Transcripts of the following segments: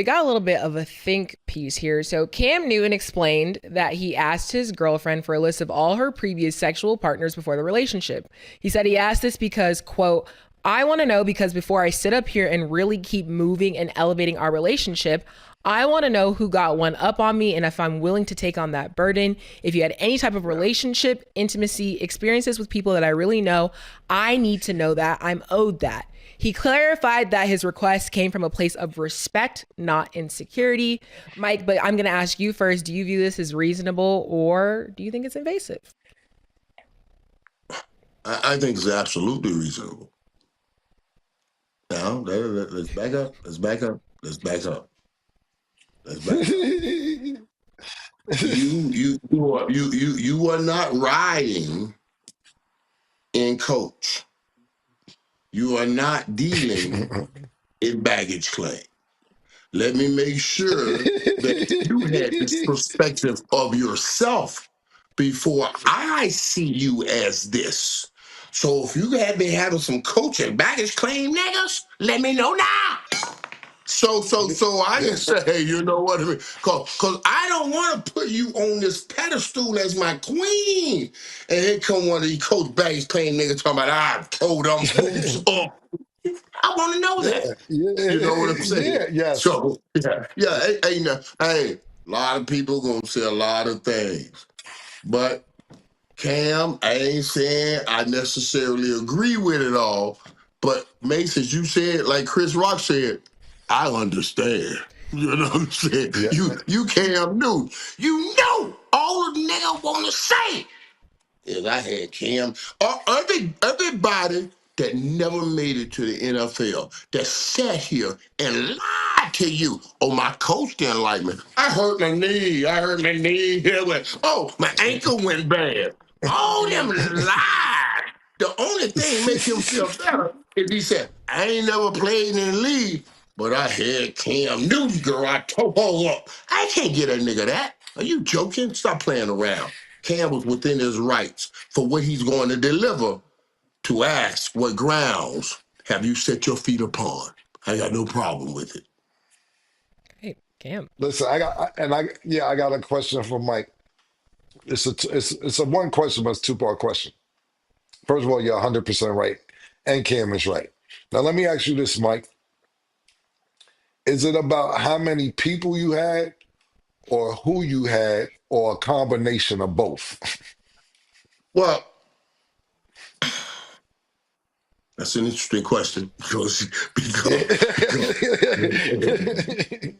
We got a little bit of a think piece here. So Cam Newton explained that he asked his girlfriend for a list of all her previous sexual partners before the relationship. He said he asked this because, quote, I want to know because before I sit up here and really keep moving and elevating our relationship, I want to know who got one up on me and if I'm willing to take on that burden. If you had any type of relationship, intimacy, experiences with people that I really know, I need to know that. I'm owed that. He clarified that his request came from a place of respect, not insecurity. Mike, but I'm going to ask you first. Do you view this as reasonable or do you think it's invasive? I think it's absolutely reasonable. Now, let's back up. Let's back up. Let's back up. Let's back up. You are not riding in coach. You are not dealing in baggage claim. Let me make sure that you had this perspective of yourself before I see you as this. So if you have been having some coaching baggage claim niggas, let me know now. So I can say, hey, you know what I mean? Cause I don't want to put you on this pedestal as my queen. And here come one of these coach baggage claim niggas talking about I told them boots up. I want to know that. You know what I'm saying? Yes. So hey, a lot of people gonna say a lot of things, but Cam, I ain't saying I necessarily agree with it all, but Mase, as you said, like Chris Rock said, I understand. You know what I'm saying? Yeah. You Cam knew. You know all the nigga wanna say is I had Cam. Everybody that never made it to the NFL that sat here and lied to you. Oh, my coach didn't like me. I hurt my knee. Here went. Oh, my ankle went bad. All them lies. The only thing make him feel better is he said, I ain't never played in the league, but I had Cam Newton, girl. I tore her up. I can't get a nigga that. Are you joking? Stop playing around. Cam was within his rights for what he's going to deliver to ask what grounds have you set your feet upon. I got no problem with it. Hey, Cam. Listen, I got a question for Mike. It's a one question, but it's a two-part question. First of all, you're 100% right, and Cam is right. Now, let me ask you this, Mike. Is it about how many people you had, or who you had, or a combination of both? Well, that's an interesting question because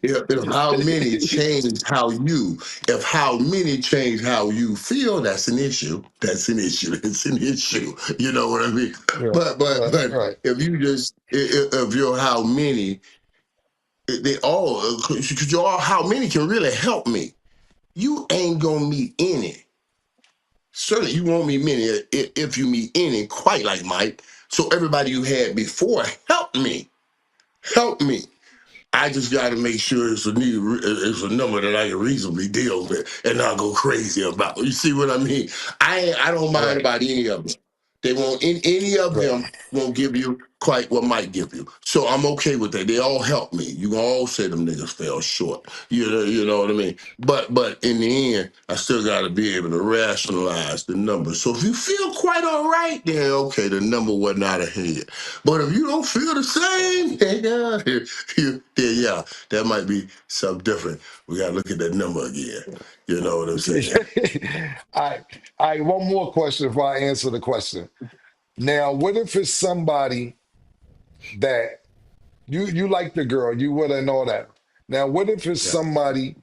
if how many change how you, if how many change how you feel, that's an issue. That's an issue. It's an issue. You know what I mean? Right, But right. if you just if you're how many, they all because you're all how many can really help me. You ain't gonna meet any. Certainly, you won't meet many if you meet any quite like Mike. So everybody you had before help me. Help me. I just got to make sure it's a number that I can reasonably deal with and not go crazy about. You see what I mean? I don't mind Right, about any of them. They won't. Any of right. them won't give you quite what might give you. So I'm okay with that. They all help me. You gonna all say them niggas fell short. You know what I mean? But in the end, I still got to be able to rationalize the numbers. So if you feel quite all right, then okay, the number was not ahead. But if you don't feel the same, yeah, that might be something different. We gotta look at that number again. You know what I'm saying? All right, one more question before I answer the question. Now, what if it's somebody that you like the girl, you would and all that. Now, what if it's Yeah. somebody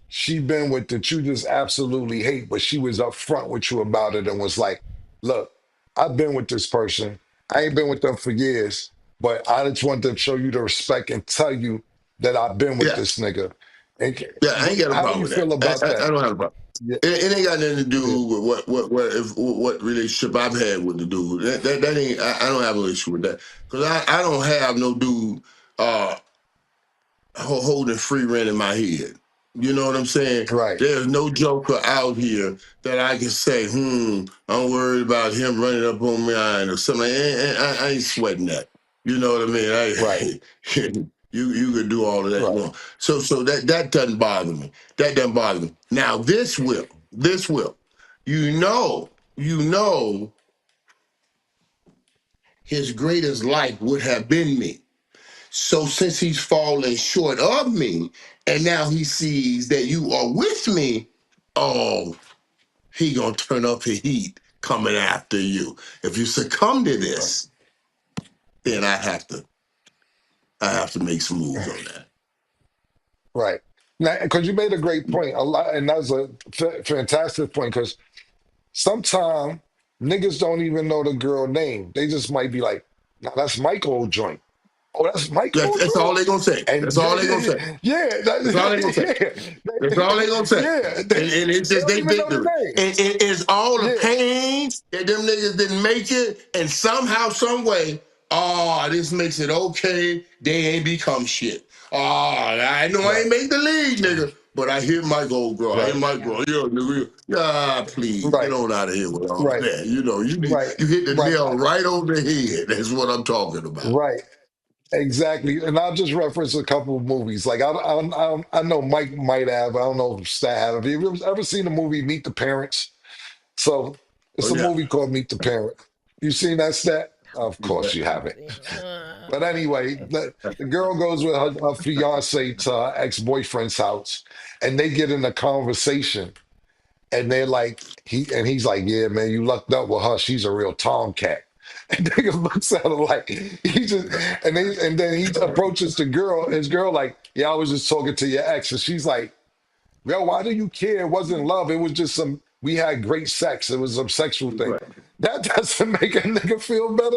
she been with that you just absolutely hate, but she was upfront with you about it and was like, look, I've been with this person. I ain't been with them for years, but I just want to show you the respect and tell you that I've been with Yeah. this nigga. And Yeah, I ain't got a how do problem you with that. feel about I that? don't have a problem. Yeah, It ain't got nothing to yeah. do with what relationship I've had with the dude. That ain't. I don't have an issue with that because I don't have no dude uh, holding free rent in my head. You know what I'm saying? Right. There's no joker out here that I can say, I'm worried about him running up on mine or something. I ain't sweating that. You know what I mean? Right. You could do all of that you Right. want. So that doesn't bother me. That doesn't bother me. Now this will. This will. You know, you know his greatest life would have been me. So since he's fallen short of me, and now he sees that you are with me, oh, he gonna turn up the heat coming after you. If you succumb to Right. this, then I have to make some moves on that. Right. Now, because you made a great point, a lot, and that's a fantastic point. Because sometimes niggas don't even know the girl name. They just might be like, "Nah, that's Michael joint. Oh, that's Michael That's joint." all they gonna say. And That's yeah, all they yeah, gonna say. yeah, yeah, That's all they gonna say. That's all they gonna say. yeah. And it's They just don't they even know the victory. name. And it's all the Yeah, pain that them niggas didn't make it, and somehow, some way, oh, this makes it okay. They ain't become shit. Oh, I know I right, ain't make the league, nigga. But I hear my goal, girl. I hear right, my girl. Yeah, nigga. Yeah, please get right, on out of here with all right, that. You know, right, you hit the right, nail right on the head. That's what I'm talking about. right. Exactly, and I'll just reference a couple of movies. Like I know Mike might have. I don't know if Stat have. Have you ever seen the movie Meet the Parents? So Oh it's a yeah. movie called Meet the Parent. You seen that, Stat? Of course you haven't. But anyway, the girl goes with her fiance to her ex-boyfriend's house, and they get in a conversation, and they're like, he's like, "Yeah, man, you lucked up with her. She's a real tomcat." And nigga looks at her like he just, and then he approaches the girl, his girl like, "Yeah, I was just talking to your ex," and she's like, "Yo, why do you care? It wasn't love. It was just some. We had great sex. It was some sexual thing." Right. That doesn't make a nigga feel better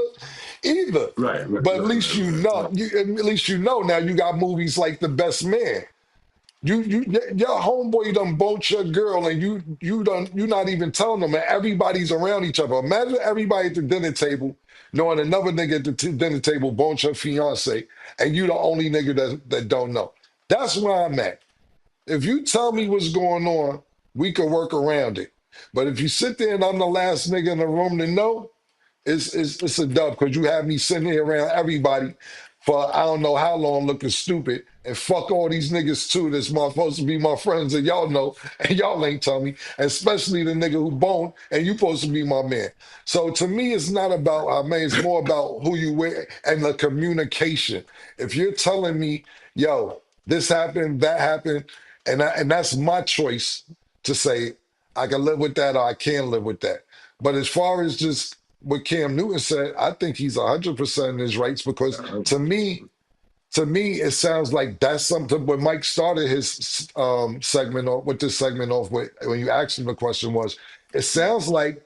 either. Right, right, But at right, least right, you right, know. right. At least you know now. You got movies like The Best Man. Your homeboy done bolt your girl, and you not even telling them, and everybody's around each other. Imagine everybody at the dinner table knowing another nigga at the dinner table bolt your fiance, and you the only nigga that don't know. That's where I'm at. If you tell me what's going on, we can work around it. But if you sit there and I'm the last nigga in the room to know, it's a dub because you have me sitting here around everybody for I don't know how long looking stupid and fuck all these niggas too that's supposed to be my friends and y'all know and y'all ain't tell me, especially the nigga who boned and you supposed to be my man. So to me, it's not about man, it's more about who you with and the communication. If you're telling me, yo, this happened, that happened, and that's my choice to say I can live with that or I can't live with that. But as far as just what Cam Newton said, I think he's 100% in his rights because to me, it sounds like that's something. When Mike started his segment off with this segment off with when you asked him the question was, it sounds like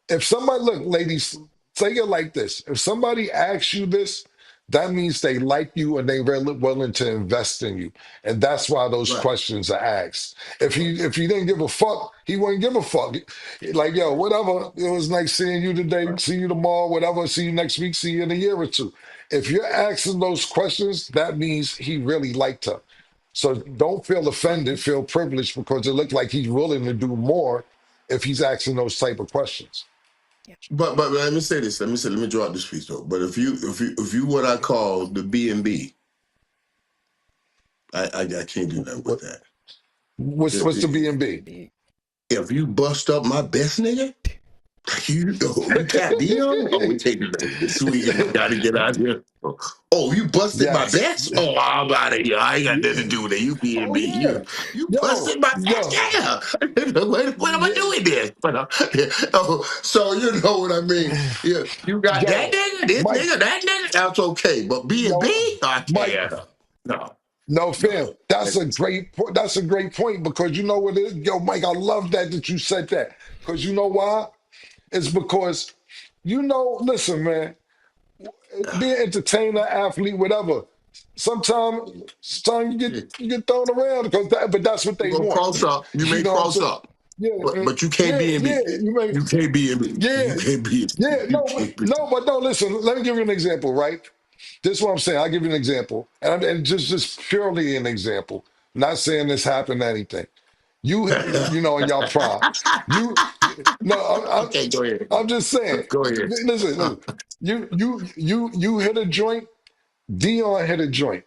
if somebody look, ladies, take it like this: if somebody asks you this, that means they like you and they really willing to invest in you, and that's why those Right. questions are asked. If he didn't give a fuck, he wouldn't give a fuck. Like yo, whatever. It was nice seeing you today. See you tomorrow. Whatever. See you next week. See you in a year or two. If you're asking those questions, that means he really liked her. So don't feel offended, feel privileged because it looked like he's willing to do more if he's asking those type of questions. But let me say this. Let me draw out this piece though. But if you what I call the B&B, I can't do nothing with What, that. what's the B and B? If you bust up my best nigga, you can't be on. Oh, we taking it this week. I gotta get out here. Oh, you busted my Yes. best? Oh, I'm out of here. I ain't got nothing to do with it. You being Oh me. yeah. You Yo, busted my best? yo, Yeah. What am I yeah, doing there? But, yeah. Oh, so you know what I mean. Yeah, you got that yo, nigga, this Mike, nigga, that nigga. That's okay. But B&B, yo, I Mike, can't. No, no fam. no. That's a great point because you know what it is? Yo, Mike, I love that you said that. Because you know why? It's because listen, man, be an entertainer, athlete, whatever. Sometimes you get thrown around but that's what You they gonna want. cross up. You You may know what I'm cross saying? up. Yeah, But you can't yeah, be in yeah. me. You may, You can't be in me. You yeah, can't be in me. yeah. You No, but can't be. no, but no. Listen, let me give you an example. Right? This is what I'm saying. I'll give you an example, and just purely an example. Not saying this happened or anything. In your prime, you no. Okay, go ahead. I'm just saying. Go ahead. Listen. You hit a joint. Dion hit a joint.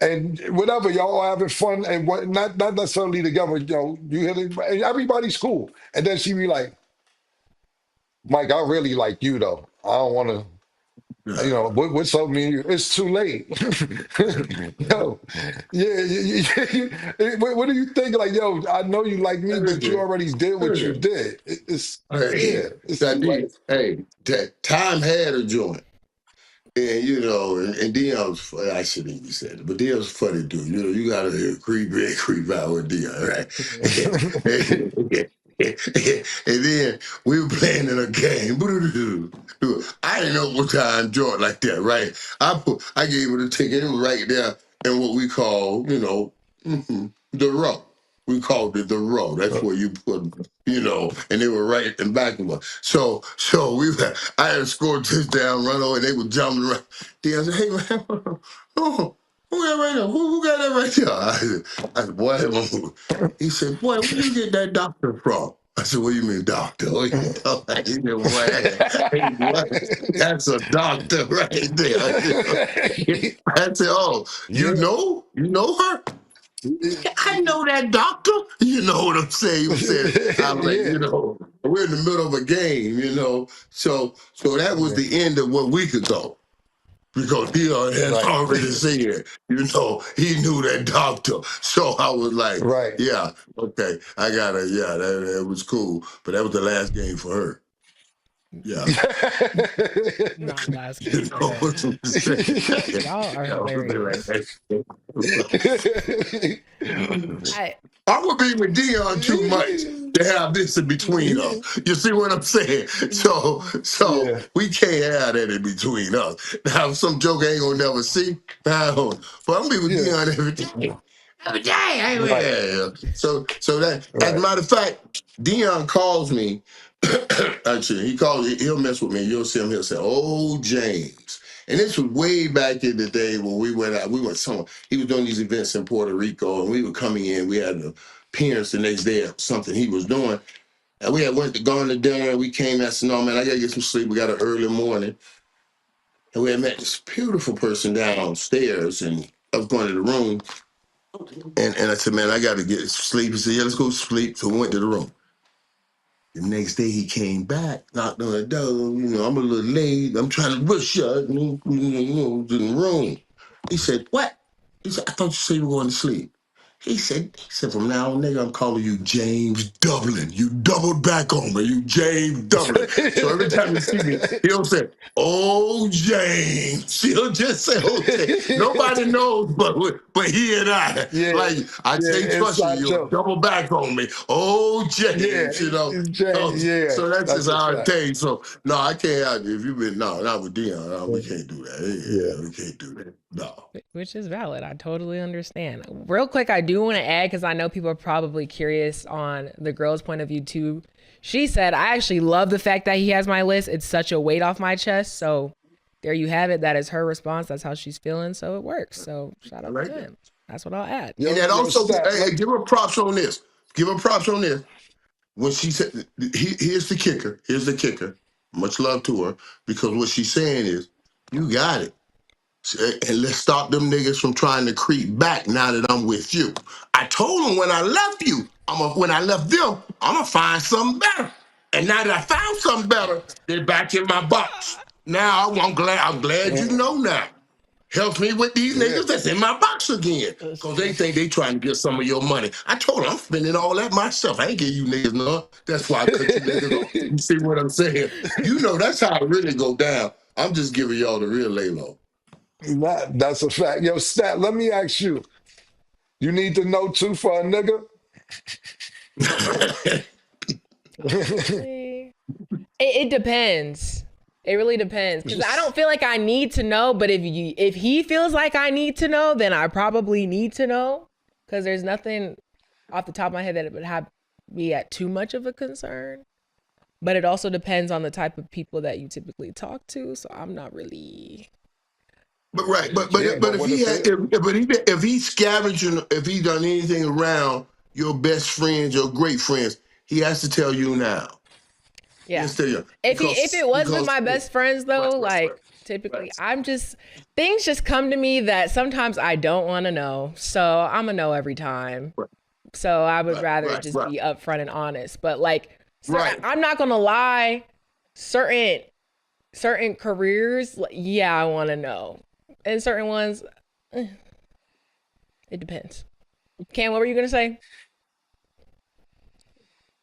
and whatever, y'all all having fun and what, not necessarily together. You hit it, and everybody's cool. And then she be like, Mike, I really like you though. I don't want to. Yeah. What's up, me? It's too late. Yo, yeah, what do you think? Like, yo, I know you like me, but you already did what you did. Hey, It's too that late. did. Hey, that time had a joint. And and Dion was funny. I shouldn't even said it, but Dion was a funny dude. You gotta creep in, creep out with Dion, right? And then we were playing in a game. I didn't know what time joint like that, right? I gave it a ticket. It was right there in what we call, the row. We called it the row. That's where you put, and they were right in back of us. So I had scored touchdown, run over, and they were jumping around. Then I said, "Hey man, oh, who got right there? Who got that right there?" I said, "Boy, he said, boy, where you get that doctor from?" I said, "What do you mean, doctor? What do you talking?" He said, "Boy, hey, what? That's a doctor right there." I said, "Oh, you Yeah. know? You know her?" I know that doctor. You know what I'm saying? He was saying, I'm like, Yeah. we're in the middle of a game. So that was Yeah. the end of what we could go. Because Dion has Right. already said, he knew that doctor. So I was like, Right. yeah, okay, I got it. Yeah, that was cool. But that was the last game for her. Yeah. Not last You game for know her. what I'm saying? Y'all are hilarious. I I would be with Dion too much to have this in between us. You see what I'm saying? So Yeah. we can't have that in between us. Now some joke I ain't gonna never see. Now, but I'm be with Yeah. Dion every day. Every day. Right. So that, as a Right. matter of fact, Dion calls me. Actually, he'll mess with me. You'll see him, he'll say, "Oh, James." And this was way back in the day when we went out. We went somewhere. He was doing these events in Puerto Rico, and we were coming in. We had an appearance the next day of something he was doing. And we had gone to dinner. We came and said, "No, man, I gotta get some sleep. We got an early morning." And we had met this beautiful person downstairs, and I was going to the room, and I said, "Man, I gotta get sleep." He said, "Yeah, let's go sleep." So we went to the room. The next day he came back, knocked on the door. I'm a little late. I'm trying to rush out, in the room. He said, "What?" He said, "I thought you said you were going to sleep." He said, "From now on, nigga, I'm calling you James Dublin. You doubled back on me. You James Dublin." So every time you see me, he'll say, "Oh, James." He'll just say, "Oh, James." Nobody knows but he and I. Yeah. Like, I Yeah. can't trust you. Inside You'll joke. double back on me. Oh, Yeah. James. Yeah. So that's That's just a our fact. thing. So, no, I can't have you. If you've been, no, not with Dion. No, we Yeah. can't do that. Yeah. Yeah, we can't do that. No. which is valid. I totally understand. Real quick, I do want to add because I know people are probably curious on the girl's point of view too. She said, "I actually love the fact that he has my list. It's such a weight off my chest." So there you have it. That is her response. That's how she's feeling. So it works. So shout I out to like that. them. That's what I'll add. And Yo, that yo, also, stat. hey, give her props on this. Give her props on this. When she said, here's the kicker. Here's the kicker. Much love to her because what she's saying is, you got it. And let's stop them niggas from trying to creep back now that I'm with you. I told them when I left you, when I left them, I'm gonna find something better. And now that I found something better, they're back in my box. Now I'm glad you know now. Helps me with these Yeah. niggas that's in my box again. Cause they think they trying to get some of your money. I told them I'm spending all that myself. I ain't give you niggas none. That's why I cut you niggas off. You see what I'm saying? That's how it really go down. I'm just giving y'all the real lay low. That's a fact. Yo, stat. Let me ask you. You need to know too for a nigga. Honestly, it depends. It really depends because I don't feel like I need to know. But if he feels like I need to know, then I probably need to know because there's nothing off the top of my head that it would have me at too much of a concern. But it also depends on the type of people that you typically talk to. So I'm not really. But right, but Yeah, but but but if what he if had, it? if he scavenging, if he done anything around your best friends, your great friends, he has to tell you now. He Yeah. has to tell you If because it was with because my best friends though, like Typically, things just come to me that sometimes I don't want to know. So I'm a no every time. Right, So I would right, rather right, just right. be upfront and honest. But like, Right. I'm not gonna lie. Certain careers, yeah, I want to know, and certain ones, it depends. Cam, what were you gonna say?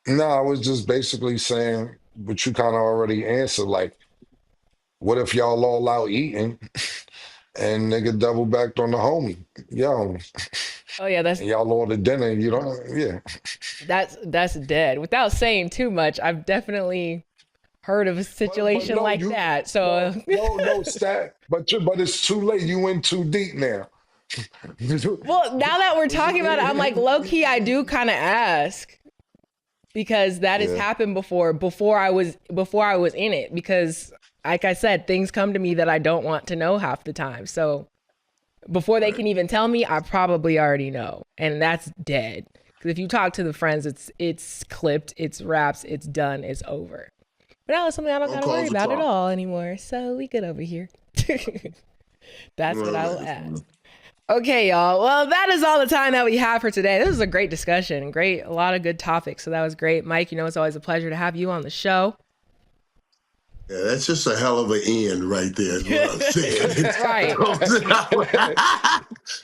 No, I was just basically saying what you kind of already answered. Like, what if y'all all out eating and nigga double backed on the homie? Yo, Oh yeah, and y'all ordered dinner, you don't, yeah. that's dead. Without saying too much, I've definitely heard of a But situation no, like you that. So no stat. But it's too late. You went too deep now. well, now that we're talking about it, I'm like, low key, I do kind of ask because that has Yeah. happened before I was in it. Because, like I said, things come to me that I don't want to know half the time. So before they can even tell me, I probably already know, and that's dead. Because if you talk to the friends, it's clipped, it's wraps, it's done, it's over. But now it's something I don't Don't gotta worry cause a about at problem. all anymore. So we good over here. That's what I will add. Okay, y'all. Well, that is all the time that we have for today. This was a great discussion. A lot of good topics. So that was great. Mike, it's always a pleasure to have you on the show. Yeah, that's just a hell of an end right there, is what I'm saying. Right.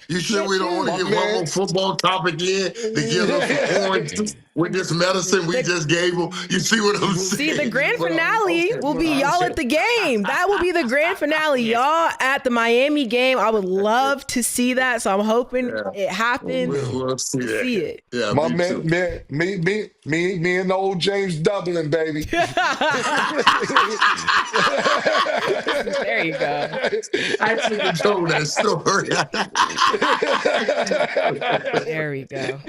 You sure Get we don't want to My you. get one more man. football topic in to give them some orange with this medicine we The, just gave them? You see what I'm See, the saying? grand But, finale will be y'all at the game. That will be the grand finale. Y'all at the Miami game. I would love to see that. So I'm hoping yeah, it happens we'll see to see that. it. Yeah, My me man, too. me and old James Dublin, baby. There you go. I actually told that story. There we go.